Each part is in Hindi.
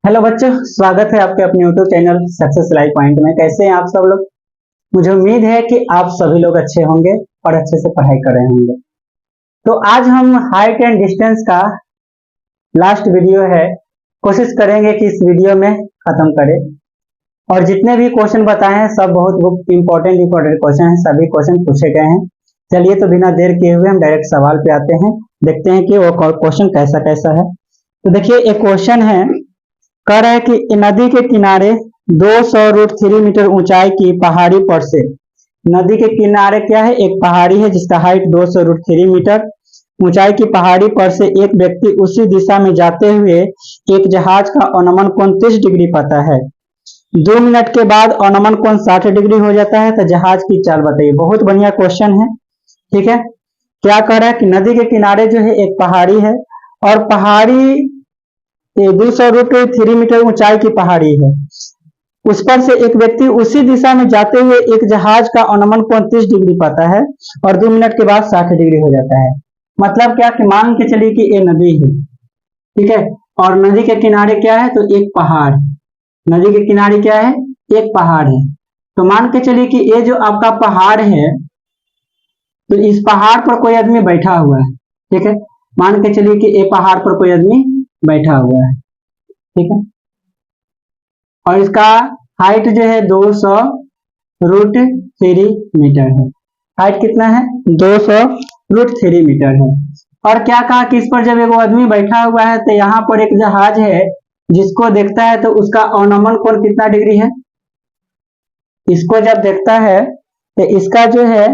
हेलो बच्चों, स्वागत है आपके अपने YouTube channel success life point में। कैसे हैं आप सब लोग? मुझे उम्मीद है कि आप सभी लोग अच्छे होंगे और अच्छे से पढ़ाई कर रहे होंगे। तो आज हम हाइट एंड डिस्टेंस का लास्ट वीडियो है, कोशिश करेंगे कि इस वीडियो में खत्म करें। और जितने भी क्वेश्चन बताए हैं सब बहुत इंपॉर्टेंट क्वेश्चन हैं, सभी क्वेश्चन पूछे गए हैं। चलिए तो बिना देर किए हुए हम डायरेक्ट सवाल पे आते हैं, देखते हैं कि वो क्वेश्चन कैसा कैसा है। तो देखिए एक क्वेश्चन है, कह रहा है कि नदी के किनारे 200√3 मीटर ऊंचाई की पहाड़ी पर से, नदी के किनारे क्या है, एक पहाड़ी है जिसका हाइट 200√3 मीटर ऊंचाई की पहाड़ी पर से एक व्यक्ति उसी दिशा में जाते हुए एक जहाज का अनुमान कोण 30 डिग्री पाता है। 2 मिनट के बाद अनुमान कोण 60 डिग्री हो जाता है, तो जहाज की चाल बताइए। बहुत बढ़िया क्वेश्चन है। ठीक है, क्या कह रहा है कि नदी के किनारे जो है एक पहाड़ी है और पहाड़ी 200√3 मीटर ऊंचाई की पहाड़ी है, उस पर से एक व्यक्ति उसी दिशा में जाते हुए एक जहाज का अनुमान कोण 30 डिग्री पाता है और 2 मिनट के बाद 60 डिग्री हो जाता है। मतलब क्या कि मान के चलिए कि ये नदी है, ठीक है, और नदी के किनारे क्या है, तो एक पहाड़। नदी के किनारे क्या है, एक पहाड़ है। तो मान के चलिए कि ये जो आपका पहाड़ है, तो इस पहाड़ पर कोई आदमी बैठा हुआ है। ठीक है, मान के चलिए कि ये पहाड़ पर कोई आदमी बैठा हुआ है। ठीक है, और इसका हाइट जो है 200√3 मीटर है। हाइट कितना है, 200√3 मीटर है। और क्या कहा कि इस पर जब एक आदमी बैठा हुआ है तो यहाँ पर एक जहाज है जिसको देखता है तो उसका अवनमन कोण कितना डिग्री है। इसको जब देखता है तो इसका जो है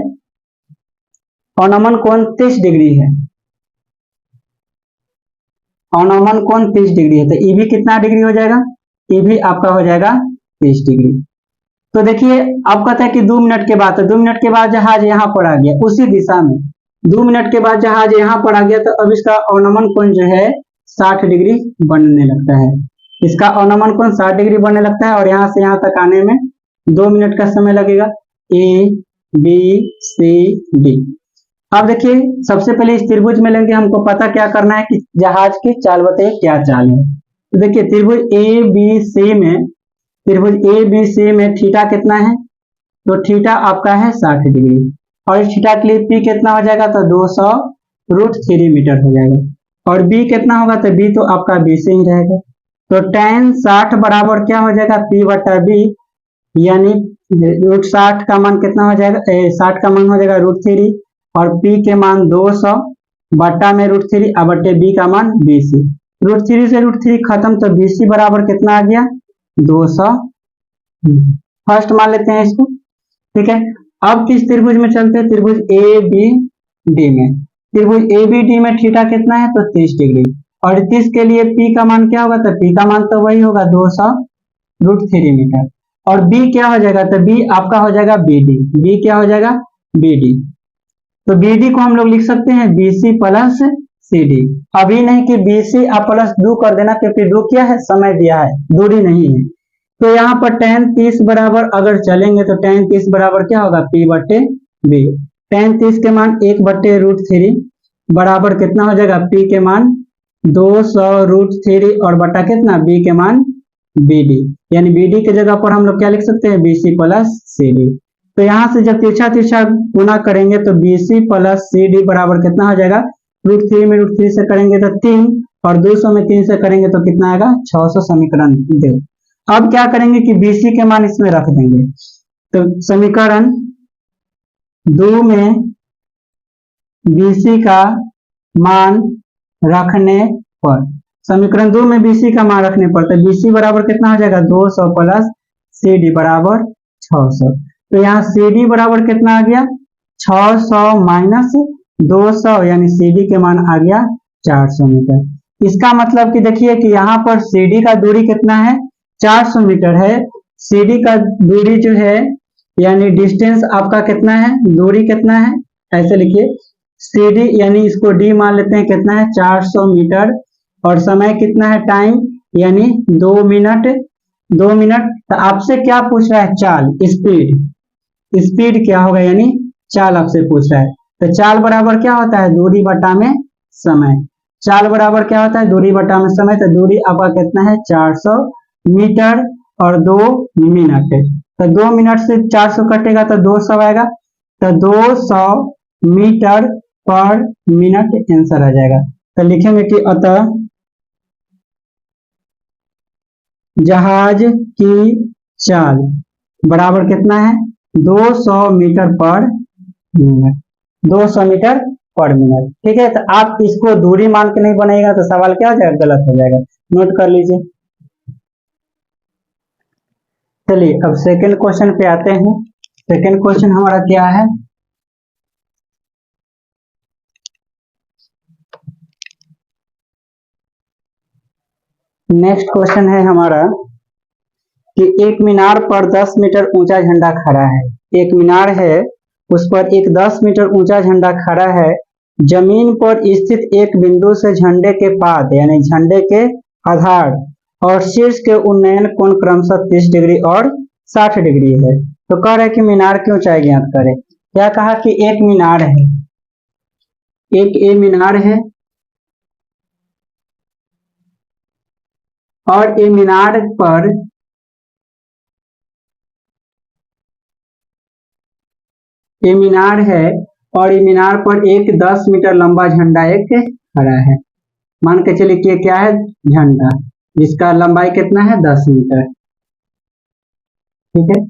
अवनमन कोण 30 डिग्री है। अवनमन कोण 30 डिग्री है, तो ई भी कितना डिग्री हो जाएगा, ये भी आपका हो जाएगा 30 डिग्री। तो देखिए अब कहता है कि 2 मिनट के बाद, तो 2 मिनट के बाद जहाज यहाँ पर आ गया उसी दिशा में। 2 मिनट के बाद जहाज यहाँ पर आ गया तो अब इसका अवनमन कोण जो है 60 डिग्री बनने लगता है। इसका अवनमन कोण 60 डिग्री बनने लगता है और यहाँ से यहाँ तक आने में 2 मिनट का समय लगेगा। A B C D. अब देखिए सबसे पहले इस त्रिभुज में लेंगे, हमको पता क्या करना है कि जहाज की चाल बताइए क्या चाल है। तो देखिए त्रिभुज ए बी सी में, त्रिभुज ए बी सी में थीटा कितना है, तो थीटा आपका है 60 डिग्री। और इस थीटा के लिए पी कितना हो जाएगा, तो 200√3 मीटर हो जाएगा। और बी कितना होगा, तो बी तो आपका बी से ही रहेगा। तो tan 60 बराबर क्या हो जाएगा, पी बटा बी, यानी √60 का मान कितना हो जाएगा, 60 का मान हो जाएगा √3 और p के मान 200 बटा में √3 और बटे b का मान BC। √3 से √3 खत्म, तो BC बराबर कितना आ गया, 200। फर्स्ट मान लेते हैं इसको। ठीक है, अब किस त्रिभुज में चलते हैं, त्रिभुज ए बी डी में। त्रिभुज ए बी डी में थीटा कितना है, तो 30 डिग्री। और 30 के लिए p का मान क्या होगा, तो p का मान तो वही होगा 200√3 मीटर। और b क्या हो जाएगा, तो b आपका हो जाएगा BD। b क्या हो जाएगा, BD। तो BD को हम लोग लिख सकते हैं BC प्लस CD। अभी नहीं कि BC आप प्लस दो कर देना, क्योंकि दो क्या है, समय दिया है, दूरी नहीं है। तो यहाँ पर tan 30 बराबर अगर चलेंगे तो tan 30 बराबर क्या होगा, P बटे B। tan 30 के मान 1/√3 बराबर कितना हो जाएगा, P के मान 200√3 और बटा कितना, B के मान BD। यानी BD के जगह पर हम लोग क्या लिख सकते हैं, BC प्लस CD। तो यहाँ से जब तिरछा तिरछा गुना करेंगे तो BC प्लस CD बराबर कितना हो जाएगा, √3 में √3 से करेंगे तो 3 और 200 में 3 से करेंगे तो कितना आएगा, 600 समीकरण दे। अब क्या करेंगे कि BC के मान इसमें रख देंगे। तो समीकरण 2 में BC का मान रखने पर, समीकरण 2 में BC का मान रखने पर, तो BC बराबर कितना हो जाएगा, 200 प्लस CD बराबर 600। तो यहाँ CD बराबर कितना आ गया, 600 माइनस 200, यानी CD के मान आ गया 400 मीटर। इसका मतलब कि देखिए कि यहाँ पर CD का दूरी कितना है, 400 मीटर है। CD का दूरी जो है, यानी डिस्टेंस आपका कितना है, दूरी कितना है, ऐसे लिखिए CD, यानी इसको D मान लेते हैं, कितना है 400 मीटर। और समय कितना है, टाइम, यानी 2 मिनट। 2 मिनट। तो आपसे क्या पूछ रहा है, चाल, स्पीड। स्पीड क्या होगा, यानी चाल आपसे पूछ रहा है। तो चाल बराबर क्या होता है, दूरी बटा में समय। चाल बराबर क्या होता है, दूरी बटा में समय। तो दूरी आपका कितना है, 400 मीटर और 2 मिनट। तो 2 मिनट से 400 कटेगा तो 200 आएगा। तो 200 मीटर पर मिनट आंसर आ जाएगा। तो लिखेंगे कि अतः जहाज की चाल बराबर कितना है, 200 मीटर पर मिनट। 200 मीटर पर मिनट। ठीक है, तो आप इसको दूरी मान के नहीं बनाएगा तो सवाल क्या हो जाएगा, गलत हो जाएगा। नोट कर लीजिए। चलिए अब सेकंड क्वेश्चन पे आते हैं। सेकंड क्वेश्चन हमारा क्या है, नेक्स्ट क्वेश्चन है हमारा कि एक मीनार पर 10 मीटर ऊंचा झंडा खड़ा है। एक मीनार है, उस पर एक 10 मीटर ऊंचा झंडा खड़ा है। जमीन पर स्थित एक बिंदु से झंडे के पाद यानी झंडे के आधार और शीर्ष के उन्नयन कोण क्रमशः 30 डिग्री और 60 डिग्री है। तो कह रहे कि मीनार की ऊंचाई ज्ञात करें। क्या कहा कि एक मीनार है, एक ए मीनार है और ए मीनार पर ये मीनार है और ये मीनार पर एक 10 मीटर लंबा झंडा एक खड़ा है। मान के चलिए कि ये क्या है, झंडा, जिसका लंबाई कितना है, 10 मीटर। ठीक है,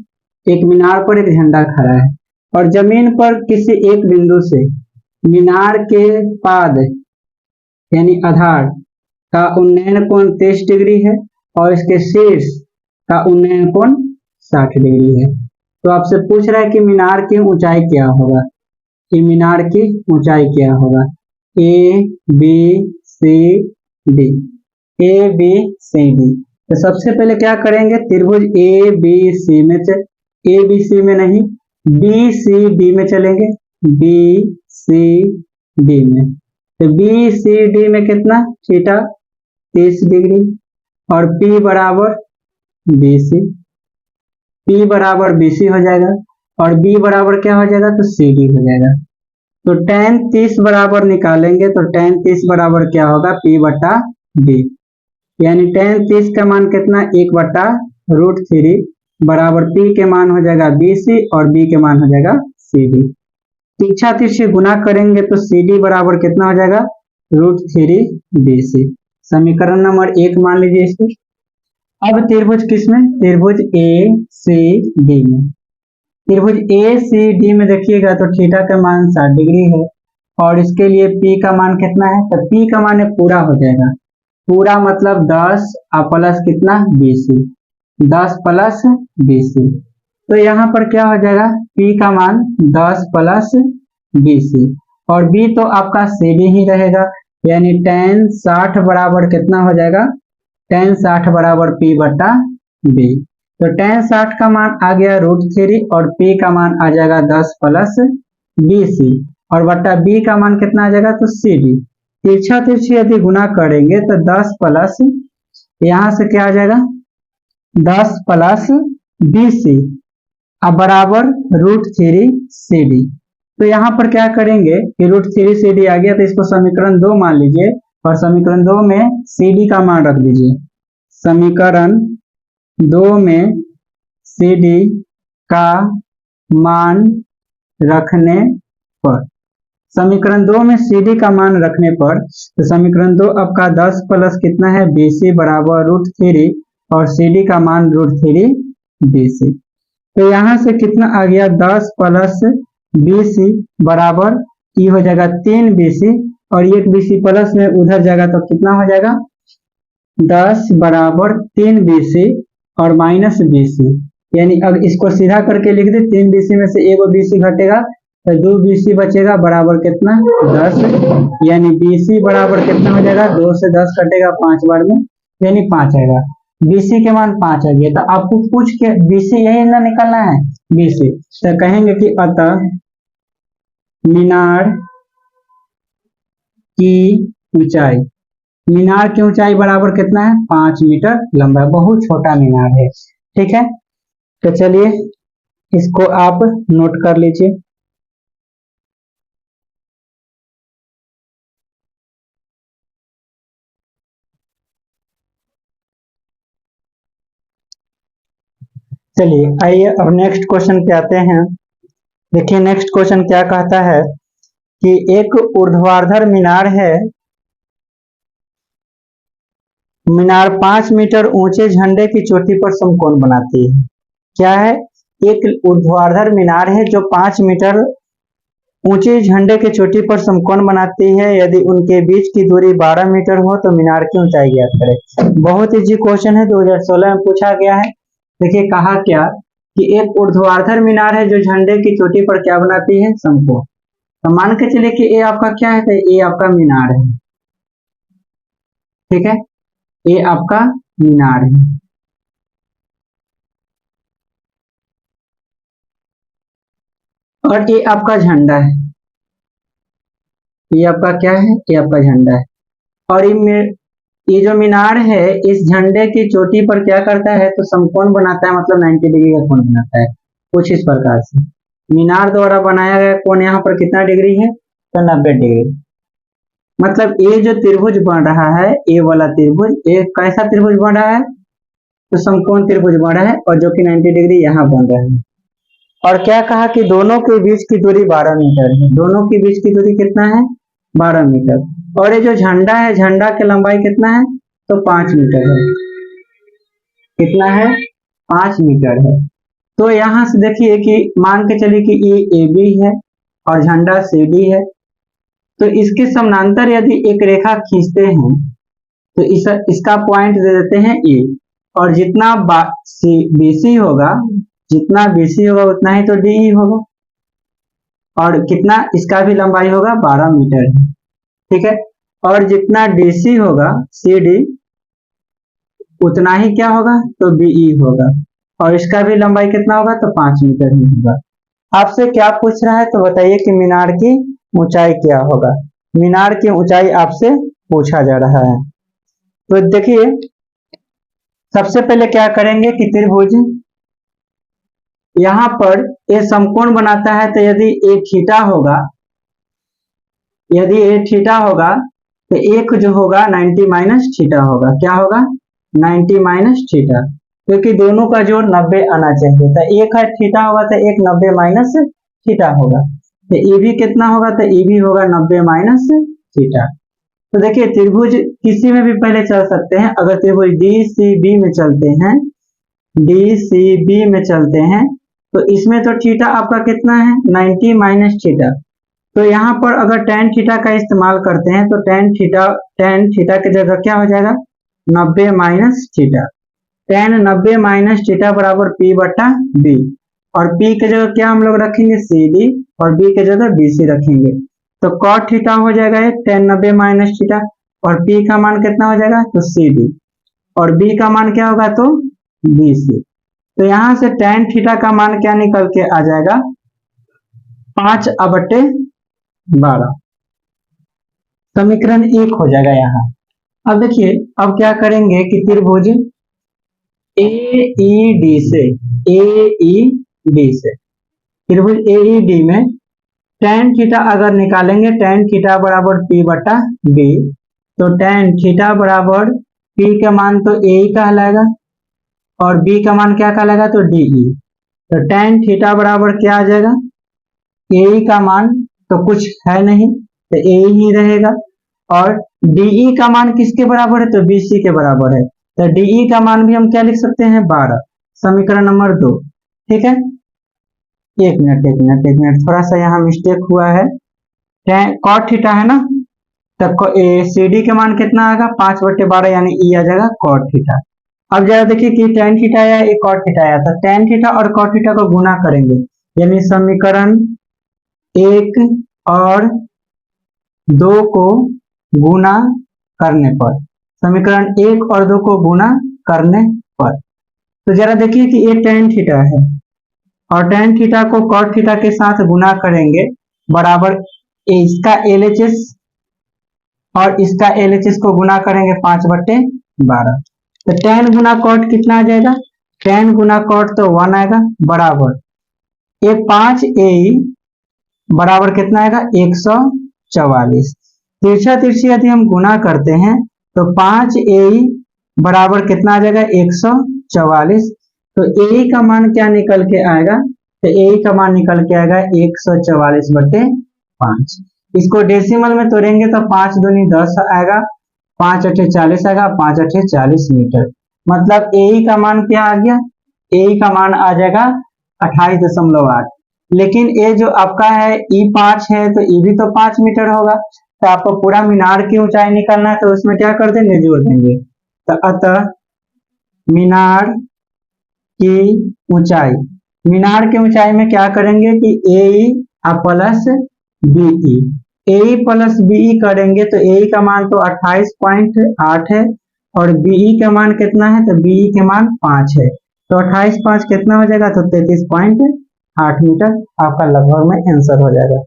एक मीनार पर एक झंडा खड़ा है और जमीन पर किसी एक बिंदु से मीनार के पाद यानी आधार का उन्नयन कोण 30 डिग्री है और इसके शीर्ष का उन्नयन कोण 60 डिग्री है। तो आपसे पूछ रहा है कि मीनार की ऊंचाई क्या होगा, कि मीनार की ऊंचाई क्या होगा। A B C D, A B C D. तो सबसे पहले क्या करेंगे, त्रिभुज ए बी सी में ए बी सी में नहीं, बी सी डी में चलेंगे। बी सी डी में, तो बी सी डी में कितना, थीटा 30 डिग्री और पी बराबर बी सी, पी बराबर बी सी हो जाएगा और बी बराबर क्या हो जाएगा, तो सी डी हो जाएगा। तो tan 30 बराबर निकालेंगे तो tan 30 बराबर क्या होगा, P बटा D। यानी tan 30 का मान कितना, 1/√3 बराबर P के मान हो जाएगा BC और B के मान हो जाएगा CD। तिरछा तिरछी गुना करेंगे तो CD बराबर कितना हो जाएगा, √3 BC। समीकरण नंबर 1 मान लीजिए इसको। अब त्रिभुज किसमें, त्रिभुज ए सी डी में। त्रिभुज ए सी डी में देखिएगा तो थीटा का मान 60 डिग्री है और इसके लिए पी का मान कितना है, तो पी का मान पूरा हो जाएगा। पूरा मतलब 10 प्लस कितना, BC, 10 प्लस BC। तो यहाँ पर क्या हो जाएगा, P का मान 10 प्लस BC और B तो आपका CD ही रहेगा। यानी tan 60 बराबर कितना हो जाएगा, tan 60 बराबर P बटा B। तो tan 60 का मान आ गया √3 और P का मान आ जाएगा 10 प्लस BC और बटा B का मान कितना आ जाएगा, तो CD। तिरछा तिरछी यदि गुना करेंगे तो 10 प्लस, यहाँ से क्या आ जाएगा, 10 प्लस BC अब बराबर √3 CD। तो यहाँ पर क्या करेंगे कि √3 CD आ गया तो इसको समीकरण 2 मान लीजिए और समीकरण 2 में CD का मान रख दीजिए। समीकरण 2 में CD का मान रखने पर, समीकरण 2 में CD का मान रखने पर, तो समीकरण 2 आपका 10 प्लस कितना है, BC बराबर √3 और CD का मान √3 BC। तो यहाँ से कितना आ गया, 10 प्लस BC बराबर ये हो जाएगा 3 BC और 1 BC प्लस में उधर जाएगा तो कितना हो जाएगा, 10 बराबर 3 BC और माइनस BC। यानी अब इसको सीधा करके लिख दे, 3 BC में से 1 BC घटेगा तो 2 BC बचेगा बराबर कितना, 10। यानी BC बराबर कितना हो जाएगा, 2 से 10 कटेगा 5 बार में यानी 5 आएगा। BC के मान 5 आ गया। तो आपको पूछ के BC यही ना निकलना है, BC। तो कहेंगे कि अतः मीनार की ऊंचाई, मीनार की ऊंचाई बराबर कितना है, 5 मीटर लंबा, बहुत छोटा मीनार है। ठीक है, तो चलिए इसको आप नोट कर लीजिए। चलिए आइए अब नेक्स्ट क्वेश्चन पे आते हैं। देखिए नेक्स्ट क्वेश्चन क्या कहता है कि एक ऊर्ध्वाधर मीनार है। मीनार 5 मीटर ऊंचे झंडे की चोटी पर समकोण बनाती है। क्या है? एक ऊर्ध्वाधर मीनार है जो 5 मीटर ऊंचे झंडे की चोटी पर समकोण बनाती है। यदि उनके बीच की दूरी 12 मीटर हो तो मीनार की ऊंचाई ज्ञात करें। बहुत इजी क्वेश्चन है, 2016 में पूछा गया है। देखिए कहा क्या कि एक ऊर्ध्वाधर मीनार है जो झंडे की चोटी पर क्या बनाती है? समकोण। तो मान के चलिए कि ये आपका क्या है? तो ये आपका मीनार है, ठीक है, ये आपका मीनार है। और ये आपका झंडा है, ये आपका क्या है? ये आपका झंडा है। और ये जो मीनार है इस झंडे की चोटी पर क्या करता है? तो समकोण बनाता है, मतलब 90 डिग्री का कोण बनाता है। कुछ इस प्रकार से मीनार द्वारा बनाया गया कोण यहाँ पर कितना डिग्री है? तो 90 डिग्री। मतलब ये जो त्रिभुज बन रहा है, ये वाला त्रिभुज, ये कैसा त्रिभुज बन रहा है? तो समकोण त्रिभुज बन रहा है, और जो कि 90 डिग्री यहाँ बन रहा है। और क्या कहा कि दोनों के बीच की दूरी 12 मीटर है। दोनों के बीच की दूरी कितना है? 12 मीटर। और ये जो झंडा है, झंडा की लंबाई कितना है? तो 5 मीटर है। कितना है? 5 मीटर है। तो यहां से देखिए कि मान के चलिए कि ये ए बी है और झंडा सी डी है। तो इसके समानांतर यदि एक रेखा खींचते हैं तो इसका पॉइंट दे देते हैं ए। और जितना बीसी होगा, जितना बीसी होगा उतना ही तो डी होगा। और कितना इसका भी लंबाई होगा? 12 मीटर है, ठीक है। और जितना डीसी होगा सी डी उतना ही क्या होगा? तो बीई होगा। और इसका भी लंबाई कितना होगा? तो 5 मीटर ही होगा। आपसे क्या पूछ रहा है? तो बताइए कि मीनार की ऊंचाई क्या होगा। मीनार की ऊंचाई आपसे पूछा जा रहा है। तो देखिए सबसे पहले क्या करेंगे कि त्रिभुज यहां पर ये समकोण बनाता है। तो यदि ए थीटा होगा, यदि ए थीटा होगा तो एक जो होगा 90 माइनस थीटा होगा। क्या होगा? 90 माइनस थीटा, क्योंकि दोनों का जोड़ 90 आना चाहिए। तो एक है थीटा होगा तो एक 90 माइनस थीटा होगा। तो ई भी कितना होगा? तो ई भी होगा 90 माइनस थीटा। तो देखिए त्रिभुज किसी में भी पहले चल सकते हैं। अगर त्रिभुज डी सी बी में चलते हैं, डी सी बी में चलते हैं, तो इसमें तो थीटा आपका कितना है? 90 माइनस थीटा। तो यहाँ पर अगर tan थीटा का इस्तेमाल करते हैं तो tan थीटा की जगह क्या हो जाएगा? 90 minus theta. tan 90 minus theta बराबर P बटा B। और P की जगह क्या हम लोग रखेंगे? CD। और B की जगह BC रखेंगे। तो cot थीटा हो जाएगा ये tan 90 माइनस थीटा। और P का मान कितना हो जाएगा? तो CD। और B का मान क्या होगा? तो BC। तो यहां से tan थीटा का मान क्या निकल के आ जाएगा? 5/12। समीकरण 1 हो जाएगा यहाँ। अब देखिए अब क्या करेंगे कि त्रिभुज AED से, AED से त्रिभुज AED में tan थीटा अगर निकालेंगे, tan थीटा बराबर P बटा B। तो tan थीटा बराबर P का मान तो A ही कहलाएगा और B का मान क्या कहलाएगा? तो DE। तो tan थीटा बराबर क्या आ जाएगा? ए का मान तो कुछ है नहीं, तो ए ही रहेगा। और डीई का मान किसके बराबर है? तो बीसी के बराबर है। तो डीई का मान भी हम क्या लिख सकते हैं? 12। समीकरण नंबर 2, ठीक है। एक मिनट, थोड़ा सा यहाँ मिस्टेक हुआ है। कॉट थीटा है ना, तो सी डी के मान कितना आएगा? 5/12 यानी ई आ जाएगा कॉट थीटा। अब जरा देखिए कि tan थीटा आया, एक कॉट थीटा आया था। tan थीटा और कॉट थीटा को गुना करेंगे, यानी समीकरण 1 और 2 को गुना करने पर, समीकरण 1 और 2 को गुना करने पर, तो जरा देखिए कि ये tan थीटा है और tan थीटा को cot थीटा के साथ गुना करेंगे बराबर इसका LHS और इसका LHS को गुना करेंगे 5/12। तो tan गुना cot कितना आ जाएगा? tan गुना cot तो 1 आएगा बराबर ये 5 ए बराबर कितना आएगा? 144। तिरछा तिरछी यदि हम गुना करते हैं तो 5 ए बराबर कितना आ जाएगा? 144। तो ए का मान क्या निकल के आएगा, तो ए का मान निकल के आएगा 144/5। इसको डेसिमल में तोड़ेंगे तो 5 दूनी 10 आएगा, 5 अठे 40 आएगा, 5 अठे 40 मीटर। मतलब ए का मान क्या आ गया, ए का मान आ जाएगा 28.8। लेकिन ये जो आपका है E5 है तो ये भी तो 5 मीटर होगा, तो आपको पूरा मीनार की ऊंचाई निकालना है, तो उसमें क्या कर देंगे, जोड़ देंगे। तो अतः मीनार की ऊंचाई, मीनार की ऊंचाई में क्या करेंगे कि A plus B, A plus B करेंगे तो ए का मान तो 28.8 है और बीई का मान कितना है, तो बीई के मान 5 है, तो 28/5 कितना हो जाएगा, तो 33.8 मीटर आपका लगभग में आंसर हो जाएगा।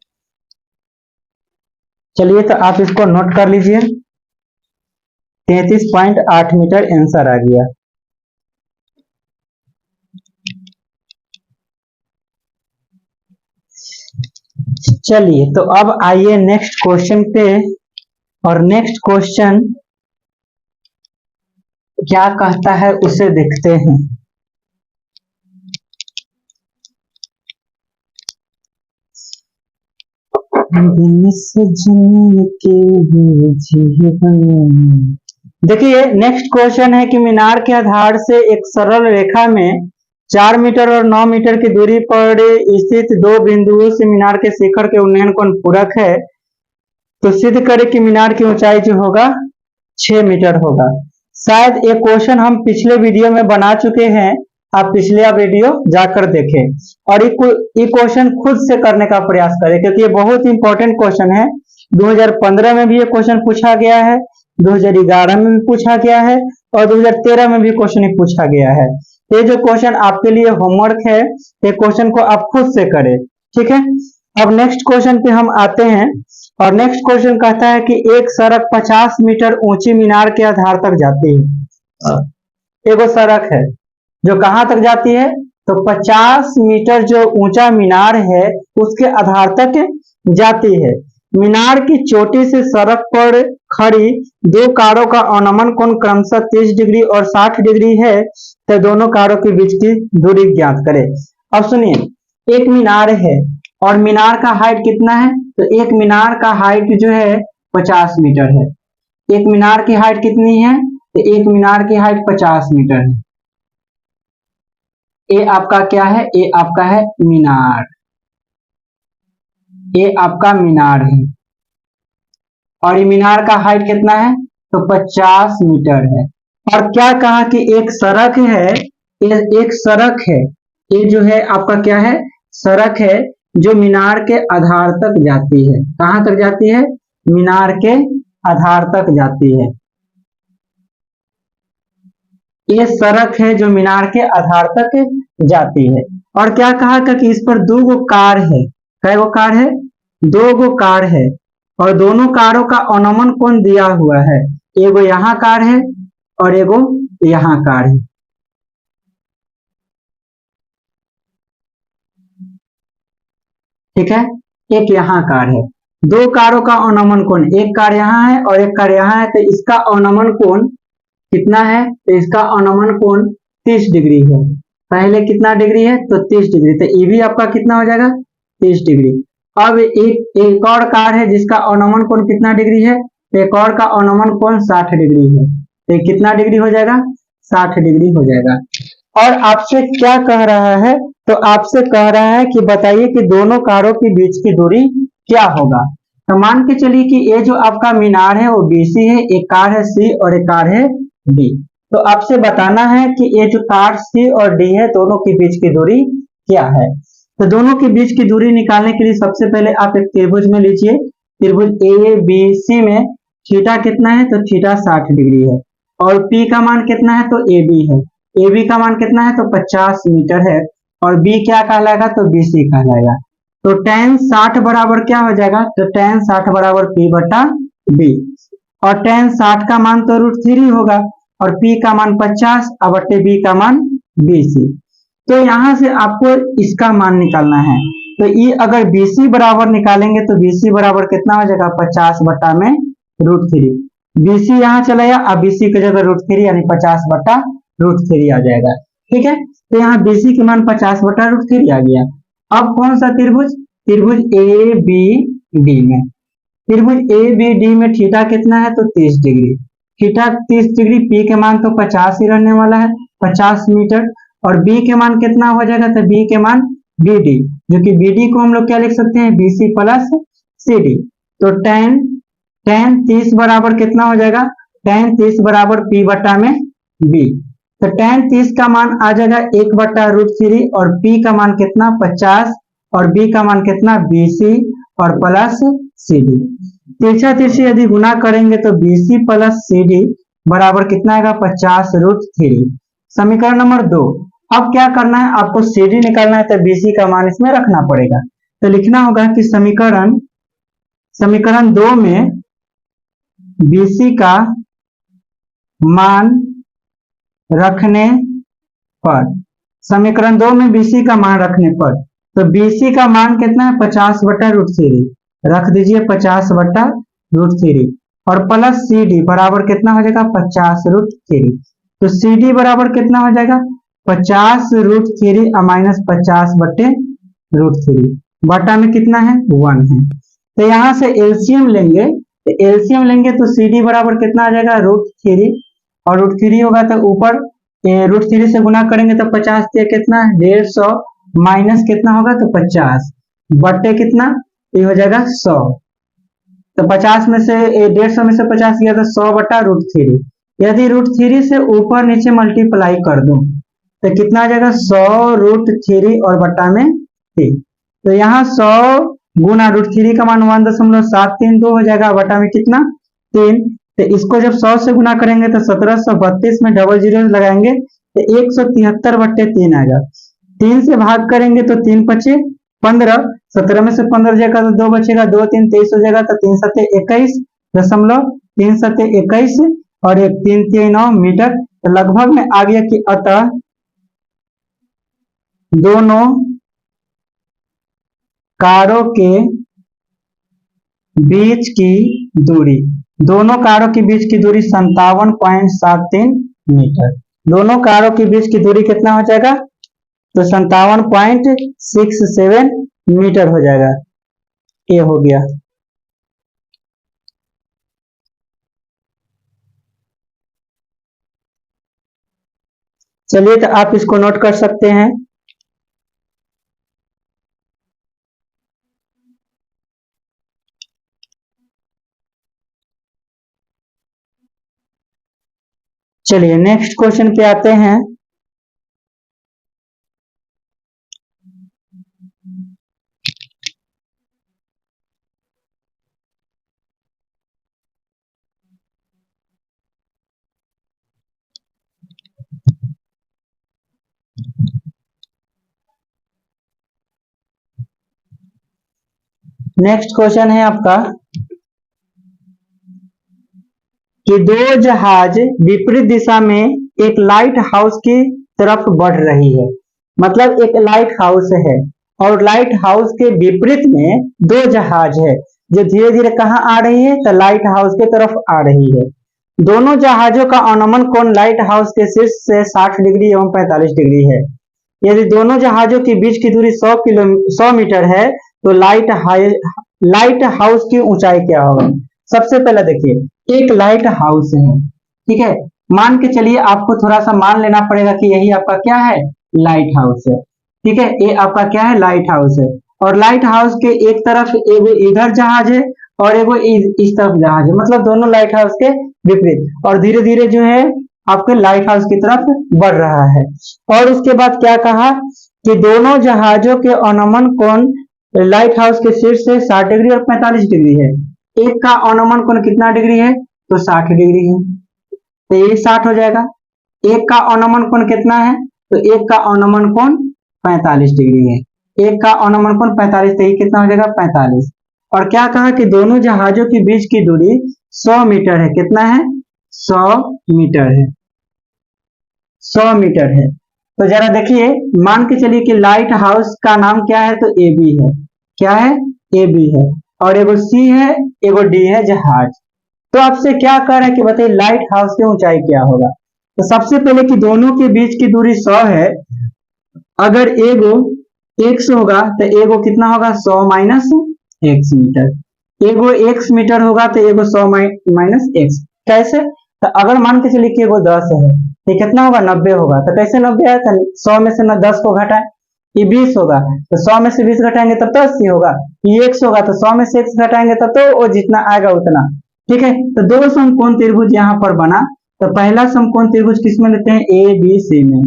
चलिए तो आप इसको नोट कर लीजिए, 33.8 मीटर आंसर आ गया। चलिए तो अब आइए नेक्स्ट क्वेश्चन पे, और नेक्स्ट क्वेश्चन क्या कहता है उसे देखते हैं। देखिए नेक्स्ट क्वेश्चन है कि मीनार के आधार से एक सरल रेखा में 4 मीटर और 9 मीटर की दूरी पर स्थित दो बिंदुओं से मीनार के शिखर के उन्नयन कोण पूरक है, तो सिद्ध करें कि मीनार की ऊंचाई जो होगा 6 मीटर होगा। शायद ये क्वेश्चन हम पिछले वीडियो में बना चुके हैं, आप पिछले वीडियो जाकर देखें और ये क्वेश्चन खुद से करने का प्रयास करें, क्योंकि ये बहुत इंपॉर्टेंट क्वेश्चन है। 2015 में भी ये क्वेश्चन पूछा गया है, 2011 में भी पूछा गया है और 2013 में भी क्वेश्चन पूछा गया है। ये जो क्वेश्चन आपके लिए होमवर्क है, ये क्वेश्चन को आप खुद से करें, ठीक है। अब नेक्स्ट क्वेश्चन पे हम आते हैं, और नेक्स्ट क्वेश्चन कहता है कि एक सड़क 50 मीटर ऊंची मीनार के आधार तक जाती है। एक सड़क है जो कहां तक जाती है, तो 50 मीटर जो ऊंचा मीनार है उसके आधार तक जाती है। मीनार की चोटी से सड़क पर खड़ी दो कारों का अवनमन कोण क्रमशः 30 डिग्री और 60 डिग्री है, तो दोनों कारों के बीच की दूरी ज्ञात करें। अब सुनिए, एक मीनार है और मीनार का हाइट कितना है, तो एक मीनार का हाइट जो है 50 मीटर है। एक मीनार की हाइट कितनी है, तो एक मीनार की हाइट 50 मीटर है। ये आपका क्या है, ये आपका है मीनार, ये आपका मीनार है और ये मीनार का हाइट कितना है, तो 50 मीटर है। और क्या कहा कि एक सड़क है, एक सड़क है, ये जो है आपका क्या है, सड़क है जो मीनार के आधार तक जाती है। कहां तक जाती है, मीनार के आधार तक जाती है। ये सड़क है जो मीनार के आधार तक जाती है। और क्या कहा कि इस पर दो गो कार है, कै गो कार है, दो गो कार है और दोनों कारों का अवनमन कोण दिया हुआ है। एगो यहाँ कार है और एगो यहाँ कार है। ठीक है, एक यहाँ कार है, दो कारों का अवनमन कोण, एक कार यहाँ है और एक कार यहाँ है, तो इसका अवनमन कोण कितना है, तो इसका अवनमन कोण 30 डिग्री है। पहले कितना डिग्री है, तो 30 डिग्री, तो ये भी आपका कितना हो जाएगा, 30 डिग्री। अब एक और कार है जिसका अवनमन कोण कितना डिग्री है, तो एक और का अवनमन कोण 60 डिग्री है, तो कितना डिग्री हो जाएगा, 60 डिग्री हो जाएगा। और आपसे क्या कह रहा है, तो आपसे कह रहा है कि बताइए कि दोनों कारों के बीच की दूरी क्या होगा। तो मान के चलिए कि ये जो आपका मीनार है वो BC है, एक कार है C और एक कार है D। तो आपसे बताना है कि ये जो कार C और D है दोनों के बीच की दूरी क्या है। तो दोनों के बीच की दूरी निकालने के लिए सबसे पहले आप एक त्रिभुज में लीजिए, त्रिभुज ABC में थीटा कितना है, तो थीटा 60 डिग्री है और P का मान कितना है, तो AB है। AB का मान कितना है, तो 50 मीटर है और B क्या कहलाएगा, तो BC कहलाएगा। तो tan 60 बराबर क्या हो जाएगा, तो tan 60 बराबर P बटा B और tan 60 का मान तो √3 होगा और P का मान 50 और बटे B का मान BC। तो यहां से आपको इसका मान निकालना है। तो ये अगर BC बराबर निकालेंगे तो BC बराबर कितना हो जाएगा, 50 बटा में √3। BC यहाँ चला गया, अब BC की जगह √3 यानी 50 बटा √3 आ जाएगा। ठीक है, तो यहाँ BC के मान 50/√3 आ गया। अब कौन सा त्रिभुज, त्रिभुज ABD में, त्रिभुज ABD में थीटा कितना है, तो 30 डिग्री, थीटा 30 डिग्री, P के मान तो 50 ही रहने वाला है, 50 मीटर, और B के मान कितना हो जाएगा, तो B के मान BD, जो कि BD को हम लोग क्या लिख सकते हैं, BC प्लस CD। तो tan 30 बराबर कितना हो जाएगा, tan 30 बराबर P बटा में B। तो tan 30 का मान आ जाएगा 1/√3 और P का मान कितना 50 और B का मान कितना BC और प्लस CD। तिरछा तिरछी यदि गुना करेंगे तो BC प्लस CD बराबर कितना आएगा 50√3। समीकरण नंबर 2। अब क्या करना है, आपको CD निकालना है तो BC का मान इसमें रखना पड़ेगा। तो लिखना होगा कि समीकरण 2 में BC का मान रखने पर, समीकरण 2 में BC का मान रखने पर, तो BC का मान कितना है 50/√3, रख दीजिए 50/√3, और प्लस CD बराबर कितना हो जाएगा 50√3। तो CD बराबर कितना हो जाएगा 50√3 माइनस 50/√3, बटा में कितना है 1 है। तो यहाँ से एलसीएम लेंगे, तो CD बराबर कितना आ जाएगा √3, और √3 होगा तो ऊपर √3 से गुना करेंगे तो 50 से कितना 150 माइनस कितना होगा तो 50 बटे कितना, ये हो जाएगा 100। तो 50 में से 150 में से 50 गया तो 100/√3। यदि √3 से ऊपर नीचे मल्टीप्लाई कर दूं तो कितना आ जाएगा 100√3 और बटा में 3। तो यहाँ 100 गुना √3 का मान 1.732 हो जाएगा, बटा में कितना 3। तो इसको जब 100 से गुना करेंगे तो 1732 में डबल जीरो लगाएंगे तो 173/3 आएगा। 3 से भाग करेंगे तो 3 पचे 15, 17 में से 15 जाएगा तो 2 बचेगा, 2 3 23 हो जाएगा, तो 3 7 21.3 7 21 और 1 3 3 9 मीटर। तो लगभग में आ गया कि अतः दोनों कारों के बीच की दूरी, दोनों कारों के बीच की दूरी 57.73 मीटर। दोनों कारों के बीच की दूरी कितना हो जाएगा, तो 57.67 मीटर हो जाएगा। ये हो गया। चलिए तो आप इसको नोट कर सकते हैं। चलिए नेक्स्ट क्वेश्चन पे आते हैं। नेक्स्ट क्वेश्चन है आपका कि दो जहाज विपरीत दिशा में एक लाइट हाउस की तरफ बढ़ रही है। मतलब एक लाइट हाउस है और लाइट हाउस के विपरीत में दो जहाज है जो धीरे धीरे कहाँ आ रही है, तो लाइट हाउस की तरफ आ रही है। दोनों जहाजों का अनुमान कोण लाइट हाउस के शीर्ष से 60 डिग्री एवं 45 डिग्री है। यदि दोनों जहाजों के बीच की दूरी 100 मीटर है तो लाइट हाउस की ऊंचाई क्या होगा। सबसे पहले देखिए एक लाइट हाउस है, ठीक है, मान के चलिए आपको थोड़ा सा मान लेना पड़ेगा कि यही आपका क्या है लाइट हाउस है, ठीक है, ये आपका क्या है लाइट हाउस है। और लाइट हाउस के एक तरफ एगो इधर जहाज है और एगो इस तरफ जहाज है, मतलब दोनों लाइट हाउस के विपरीत, और धीरे धीरे जो है आपके लाइट हाउस की तरफ बढ़ रहा है। और उसके बाद क्या कहा कि दोनों जहाजों के अनुमान कोण लाइट हाउस के शीर्ष से 60 डिग्री और 45 डिग्री है। एक का अनुमान कोण कितना डिग्री है, तो 60 डिग्री है, तो ये 60 हो जाएगा। एक का अनुमान कोण कितना है, तो एक का अनुमान कोण 45 डिग्री है, एक का अनुमान कोण 45, तो ये कितना हो जाएगा 45। और क्या कहा कि दोनों जहाजों के बीच की दूरी 100 मीटर है। कितना है 100 मीटर है, 100 मीटर है। तो जरा देखिए मान के चलिए कि लाइट हाउस का नाम क्या है, तो ए बी है। क्या है, ए बी है, और एगो सी है एगो डी है जहाज। तो आपसे क्या कह रहे हैं कि बताइए लाइट हाउस की ऊंचाई क्या होगा। तो सबसे पहले कि दोनों के बीच की दूरी 100 है। अगर एगो x होगा तो एगो कितना होगा 100 माइनस x मीटर। एगो x मीटर होगा तो एगो 100 माइनस x। कैसे? तो अगर मान के चलिए कि एगो 10 है तो कितना होगा 90 होगा। तो कैसे 90 आया था? 100 में से 10 को घटाए, ये 20 होगा तो 100 में से 20 घटाएंगे तब तो 80 होगा। ये x होगा तो 100 में से x घटाएंगे तब तो वो जितना आएगा उतना। ठीक है, तो दो समकोण त्रिभुज यहाँ पर बना। तो पहला समकोण त्रिभुज किसमें लेते हैं? ए बी सी में।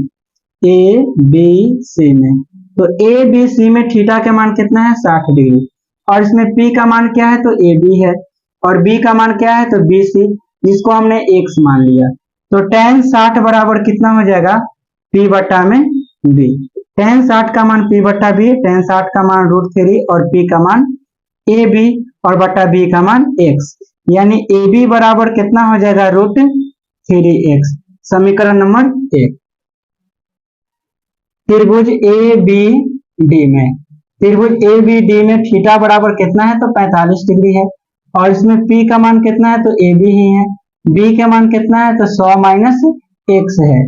ए बी सी में, तो ए बी सी में थीटा का मान कितना है? 60 डिग्री। और इसमें पी का मान क्या है? तो ए बी है। और बी का मान क्या है? तो बी सी, जिसको हमने x मान लिया। तो tan 60 बराबर कितना हो जाएगा? p बट्टा में b। tan 60 का मान p बट्टा b, tan 60 का मान √3 और p का मान ए बी और बट्टा b का मान x, यानी ए बी बराबर कितना हो जाएगा? √3x। समीकरण नंबर 1। त्रिभुज ए बी डी में, त्रिभुज ए बी डी में थीटा बराबर कितना है? तो 45 डिग्री है। और इसमें p का मान कितना है? तो ए बी ही है। b का मान कितना है? तो 100 माइनस x है।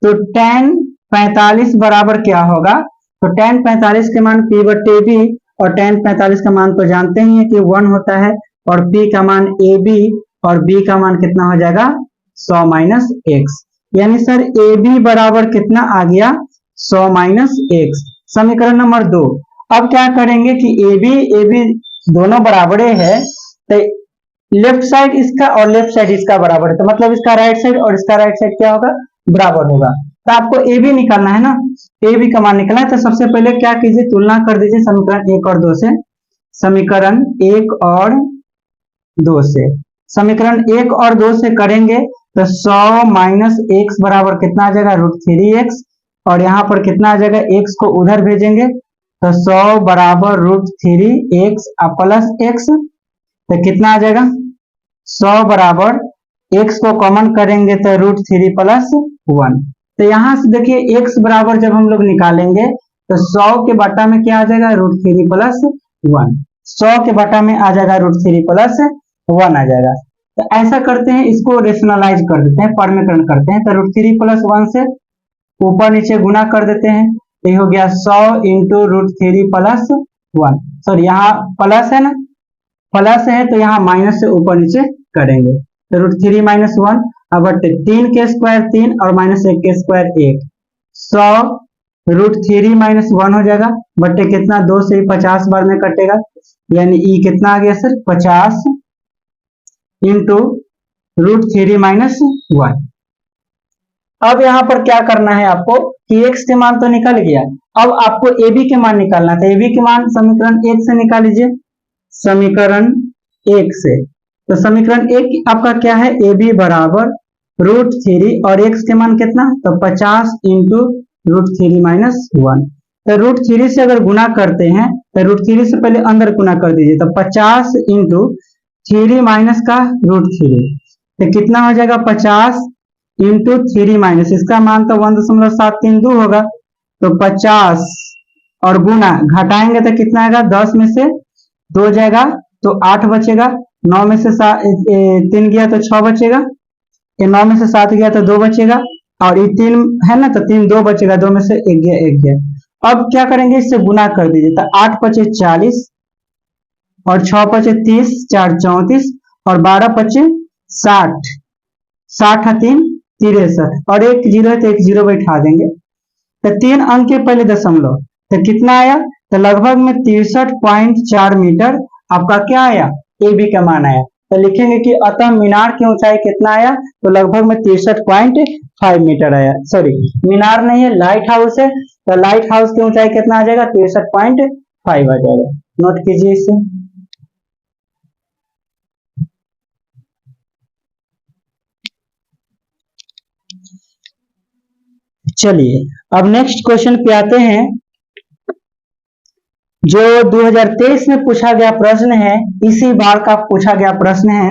तो tan 45 बराबर क्या होगा? तो tan 45 के मान p बट्टे b, और tan 45 का मान तो जानते ही है कि 1 होता है। और p का मान ए बी और b का मान कितना हो जाएगा? 100 माइनस x। यानी सर ए बी बराबर कितना आ गया? 100 माइनस x। समीकरण नंबर 2। अब क्या करेंगे कि ए बी दोनों बराबरे है, तो लेफ्ट साइड इसका और लेफ्ट साइड इसका बराबर है, तो मतलब इसका राइट साइड और इसका राइट साइड क्या होगा? बराबर होगा। तो आपको ए बी निकालना है ना, ए बी का मान निकलना है। तो सबसे पहले क्या कीजिए? तुलना कर दीजिए समीकरण 1 और 2 से। समीकरण 1 और 2 से, समीकरण 1 और 2 से करेंगे तो 100 माइनस x बराबर कितना आ जाएगा? √3x। और यहाँ पर कितना आ जाएगा? x को उधर भेजेंगे तो 100 बराबर √3x प्लस x, तो कितना आ जाएगा? 100 बराबर x को कॉमन करेंगे तो √3 प्लस 1। तो यहाँ से देखिए x बराबर जब हम लोग निकालेंगे तो 100 के बटा में क्या आ जाएगा? √3 प्लस 1। 100 के बटा में आ जाएगा √3 प्लस 1 आ जाएगा। तो ऐसा करते हैं, इसको रेशनलाइज कर देते हैं, परमीकरण करते हैं। तो √3 प्लस 1 से ऊपर नीचे गुना कर देते हैं, तो ये हो गया 100 इंटू √3 प्लस 1। सॉरी यहाँ प्लस है ना, प्लस है तो यहाँ माइनस से ऊपर नीचे करेंगे। तो √3 माइनस 1 अब 3 के स्क्वायर 3 और माइनस 1 के स्क्वायर 1। 100 √3 माइनस 1 हो जाएगा, बट्टे कितना? 2 से 50 बार में कटेगा, यानी ई कितना आ गया सर? 50 into √3 minus 1। अब यहाँ पर क्या करना है आपको कि x के मान तो निकल गया, अब आपको ए बी के मान निकालना था। ए बी के मान समीकरण 1 से निकाल लीजिए। समीकरण 1 से, तो समीकरण 1 आपका क्या है? ए बी बराबर √3 और x के मान कितना? तो 50 इंटू √3 माइनस 1। तो √3 से अगर गुना करते हैं तो √3 से पहले अंदर गुना कर दीजिए, तो 50 इंटू 3 माइनस का √3, तो कितना हो जाएगा? 50 इंटू 3 माइनस, इसका मान तो 1.732 होगा। तो 50 और गुना घटाएंगे तो कितना आएगा? 10 में से 2 जाएगा तो 8 बचेगा, 9 में से 3 गया तो 6 बचेगा, ये 9 में से 7 गया तो 2 बचेगा, और ये 3 है ना तो 3 2 बचेगा, 2 में से 1 गया 1 गया। अब क्या करेंगे? इससे गुना कर दीजिए, तो 8 पचे 40 और 6 पचे 30, 4 34 और 12 पचे 60, 60 3 63, और एक जीरो है तो एक जीरो बैठा देंगे। तो 3 अंक के पहले दशमलव, तो कितना आया? तो लगभग में 63.4 मीटर आपका क्या आया? ए बी का मान आया। तो लिखेंगे कि अतः मीनार की ऊंचाई कितना आया? तो लगभग में 63.5 मीटर आया। सॉरी मीनार नहीं है, लाइट हाउस है, तो लाइट हाउस की ऊंचाई कितना आ जाएगा? 63.5 आ जाएगा। नोट कीजिए इसे। चलिए अब नेक्स्ट क्वेश्चन पे आते हैं, जो 2023 में पूछा गया प्रश्न है, इसी बार का पूछा गया प्रश्न है।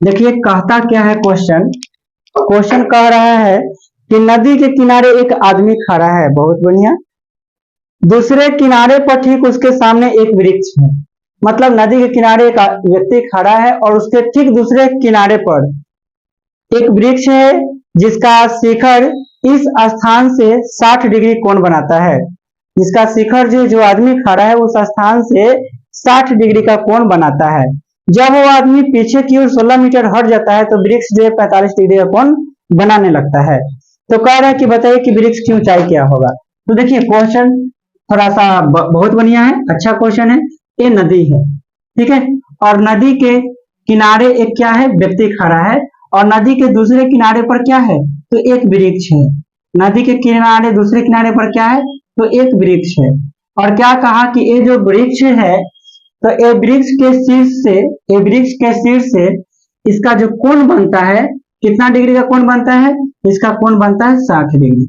देखिए कहता क्या है क्वेश्चन। क्वेश्चन कह रहा है कि नदी के किनारे एक आदमी खड़ा है, बहुत बढ़िया। दूसरे किनारे पर ठीक उसके सामने एक वृक्ष है, मतलब नदी के किनारे एक व्यक्ति खड़ा है और उसके ठीक दूसरे किनारे पर एक वृक्ष है जिसका शिखर इस स्थान से 60 डिग्री कोण बनाता है। इसका शिखर जो आदमी खड़ा है उस स्थान से 60 डिग्री का कोण बनाता है। जब वो आदमी पीछे की ओर 16 मीटर हट जाता है तो वृक्ष जो है 45 डिग्री का कोण बनाने लगता है। तो कह रहा है कि बताइए कि वृक्ष की ऊंचाई क्या होगा। तो देखिए क्वेश्चन थोड़ा सा बहुत बढ़िया है, अच्छा क्वेश्चन है। ये नदी है, ठीक है, और नदी के किनारे एक क्या है, व्यक्ति खड़ा है, और नदी के दूसरे किनारे पर क्या है, तो एक वृक्ष है। नदी के किनारे दूसरे किनारे पर क्या है, तो एक वृक्ष है। और क्या कहा कि ये जो वृक्ष है, तो ये वृक्ष के शीर्ष से इसका जो कोण बनता है, कितना डिग्री का कोण बनता है, इसका कोण बनता है 60 डिग्री।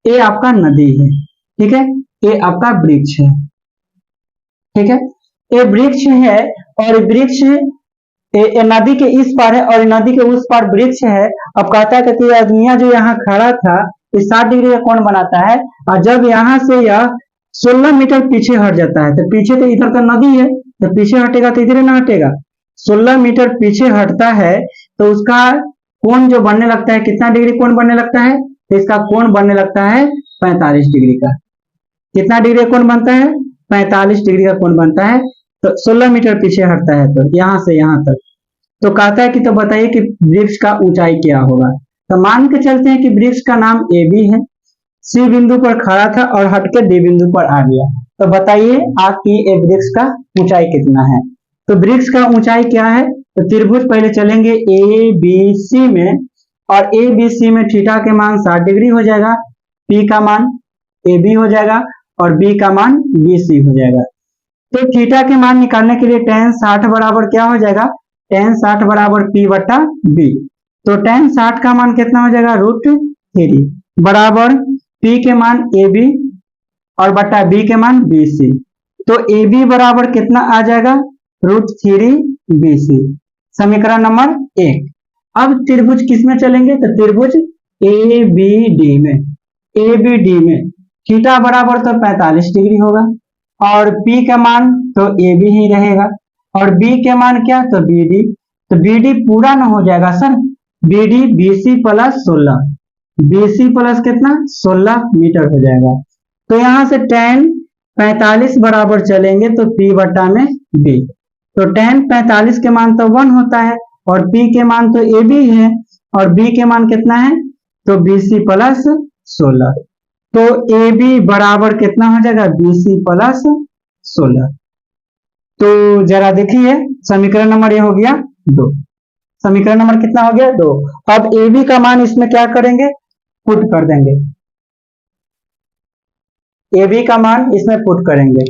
ये आपका नदी है, ठीक है, ये आपका वृक्ष है, ठीक है, ये वृक्ष है। और वृक्ष ये नदी के इस पार है और नदी के उस पार वृक्ष है। अब कहता है कि आदमी जो यहाँ खड़ा था इस 60 डिग्री का कोण बनाता है, और जब यहाँ से यह 16 मीटर पीछे हट जाता है, तो पीछे तो इधर तो नदी है, तो पीछे हटेगा तो इधर ना हटेगा, 16 मीटर पीछे हटता है तो उसका कोण जो बनने लगता है, कितना डिग्री कोण बनने लगता है, तो इसका कोण बनने लगता है 45 डिग्री का। कितना डिग्री का कोण बनता है, 45 डिग्री का कोण बनता है। तो 16 मीटर पीछे हटता है तो यहां से यहां तक। तो कहता है कि तो बताइए कि वृक्ष का ऊंचाई क्या होगा। तो मान के चलते हैं कि वृक्ष का नाम ए बी है, सी बिंदु पर खड़ा था और हटके डी बिंदु पर आ गया। तो बताइए आपकी एक वृक्ष का ऊंचाई कितना है। तो वृक्ष का ऊंचाई क्या है, तो त्रिभुज पहले चलेंगे ए बी सी में, और ए बी सी में थीटा के मान 60 डिग्री हो जाएगा, पी का मान ए बी हो जाएगा और बी का मान बी सी हो जाएगा। तो थीटा के मान निकालने के लिए tan 60 बराबर क्या हो जाएगा, tan 60 बराबर पी बटा बी। तो tan 60 का मान कितना हो जाएगा, √3 बराबर पी के मान ए बी और बटा बी के मान बी सी। तो ए बी बराबर कितना आ जाएगा, √3 बी सी, समीकरण नंबर 1। अब त्रिभुज किस में चलेंगे, तो त्रिभुज ए बी डी में। ए बी डी में थीटा बराबर तो 45 डिग्री होगा, और P का मान तो ए बी ही रहेगा, और B के मान क्या, तो बी डी। तो बी डी पूरा ना हो जाएगा sir, B D B C plus 16, B C plus कितना 16 मीटर हो जाएगा। तो यहां से tan 45 बराबर चलेंगे तो P बटा में B। तो tan 45 के मान तो 1 होता है, और P के मान तो ए बी है, और B के मान कितना है, तो बी सी प्लस 16। तो ए बी बराबर कितना हो जाएगा, बी सी प्लस 16। तो जरा देखिए समीकरण नंबर ये हो गया 2। समीकरण नंबर कितना हो गया, 2। अब ए बी का मान इसमें क्या करेंगे, पुट कर देंगे, ए बी का मान इसमें पुट करेंगे।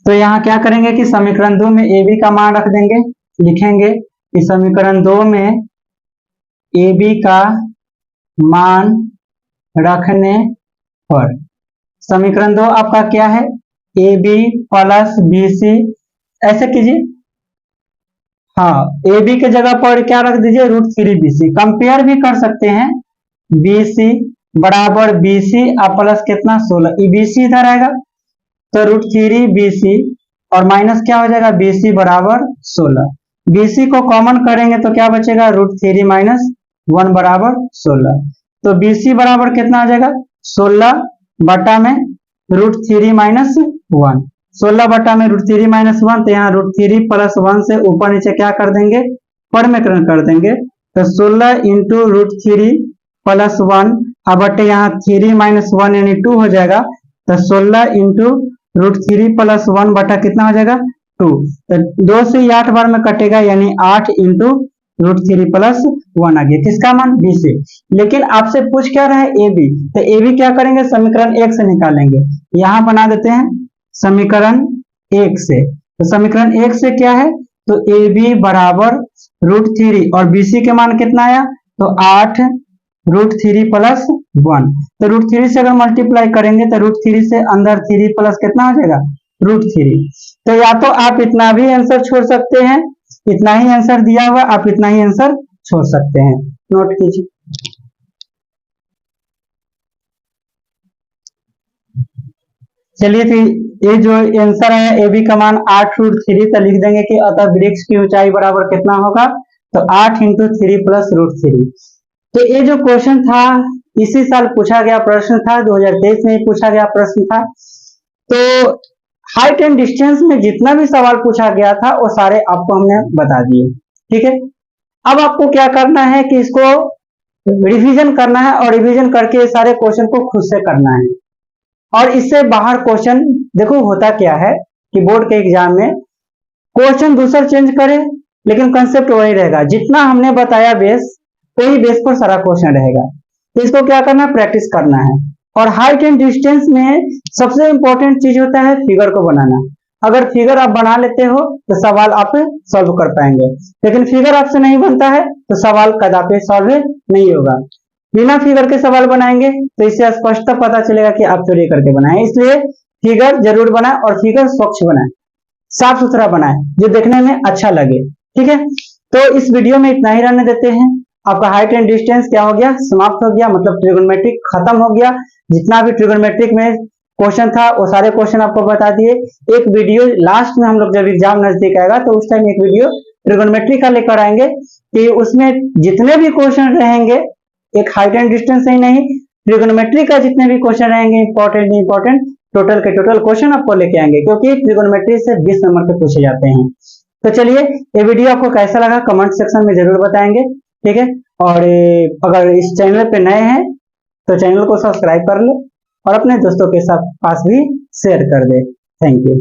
तो यहाँ क्या करेंगे कि समीकरण 2 में ए बी का मान रख देंगे, लिखेंगे कि समीकरण 2 में ए बी का मान रखने पर समीकरण 2 आपका क्या है, A B plus B C, ऐसे कीजिए, हाँ ए बी के जगह पर क्या रख दीजिए, √3 बी सी। कंपेयर भी कर सकते हैं, बी सी बराबर बी सी प्लस कितना 16, ई बी सी इधर आएगा तो √3 बी सी और माइनस क्या हो जाएगा, बी सी बराबर 16। बी सी को कॉमन करेंगे तो क्या बचेगा, √3 माइनस 1 बराबर 16। तो बी सी बराबर कितना आ जाएगा, 16 बटा में √3 माइनस 1, 16 बटा में √3 माइनस 1। तो यहाँ √3 प्लस 1 से ऊपर नीचे क्या कर देंगे, परमेकरण कर देंगे। तो 16 इंटू √3 प्लस 1 अब बटे यहाँ 3 माइनस 1 यानी 2 हो जाएगा। तो 16 इंटू √3 प्लस 1 बटा कितना हो जाएगा, 2। तो 2 से 8 बार में कटेगा, यानी 8 इंटू √3 प्लस 1 आ गया, किसका मान, बी से। लेकिन आपसे पूछ क्या रहा है, ए बी। तो ए बी क्या करेंगे, समीकरण 1 से निकालेंगे। यहां बना देते हैं समीकरण 1 से। तो समीकरण 1 से क्या है, तो ए बी बराबर √3 और बी सी के मान कितना आया, तो 8 √3 प्लस 1। तो √3 से अगर मल्टीप्लाई करेंगे तो √3 से अंदर 3 प्लस कितना हो जाएगा, √3। तो या तो आप इतना भी आंसर छोड़ सकते हैं, इतना ही आंसर दिया हुआ, आप इतना ही आंसर छोड़ सकते हैं, नोट कीजिए। चलिए फिर ये जो आंसर है ए बी का मान 8√3, तो लिख देंगे कि अतः वृक्ष की ऊंचाई बराबर कितना होगा, तो 8 × 3 + √3। तो ये जो क्वेश्चन था इसी साल पूछा गया प्रश्न था, 2023 में ही पूछा गया प्रश्न था। तो हाइट एंड डिस्टेंस में जितना भी सवाल पूछा गया था वो सारे आपको हमने बता दिए। ठीक है, अब आपको क्या करना है कि इसको रिवीजन करना है, और रिवीजन करके सारे क्वेश्चन को खुद से करना है। और इससे बाहर क्वेश्चन देखो होता क्या है कि बोर्ड के एग्जाम में क्वेश्चन दूसरा चेंज करे लेकिन कंसेप्ट वही रहेगा, जितना हमने बताया बेस वही बेस पर सारा क्वेश्चन रहेगा। तो इसको क्या करना है, प्रैक्टिस करना है। और हाइट एंड डिस्टेंस में सबसे इंपॉर्टेंट चीज होता है फिगर को बनाना। अगर फिगर आप बना लेते हो तो सवाल आप सॉल्व कर पाएंगे, लेकिन फिगर आपसे नहीं बनता है तो सवाल कदापि सॉल्व नहीं होगा। बिना फिगर के सवाल बनाएंगे तो इससे स्पष्टता पता चलेगा कि आप चोरी करके बनाए। इसलिए फिगर जरूर बनाए, और फिगर स्वच्छ बनाए, साफ सुथरा बनाए, जो देखने में अच्छा लगे। ठीक है, तो इस वीडियो में इतना ही रहने देते हैं। आपका हाइट एंड डिस्टेंस क्या हो गया, समाप्त हो गया, मतलब ट्रिगोनोमेट्रिक खत्म हो गया। जितना भी ट्रिगोनोमेट्रिक में क्वेश्चन था वो सारे क्वेश्चन आपको बता दिए। एक वीडियो लास्ट में हम लोग जब एग्जाम नजदीक आएगा तो उस टाइम एक वीडियो ट्रिगोनोमेट्री का लेकर आएंगे कि उसमें जितने भी क्वेश्चन रहेंगे, एक हाइट एंड डिस्टेंस ही नहीं, ट्रिगोनोमेट्री का जितने भी क्वेश्चन रहेंगे इंपॉर्टेंट टोटल के टोटल क्वेश्चन आपको लेके आएंगे, क्योंकि ट्रिगोनोमेट्री से 20 नंबर के पूछे जाते हैं। तो चलिए, ये वीडियो आपको कैसा लगा कमेंट सेक्शन में जरूर बताएंगे। ठीक है, और अगर इस चैनल पे नए हैं तो चैनल को सब्सक्राइब कर ले और अपने दोस्तों के साथ पास भी शेयर कर दे। Thank you.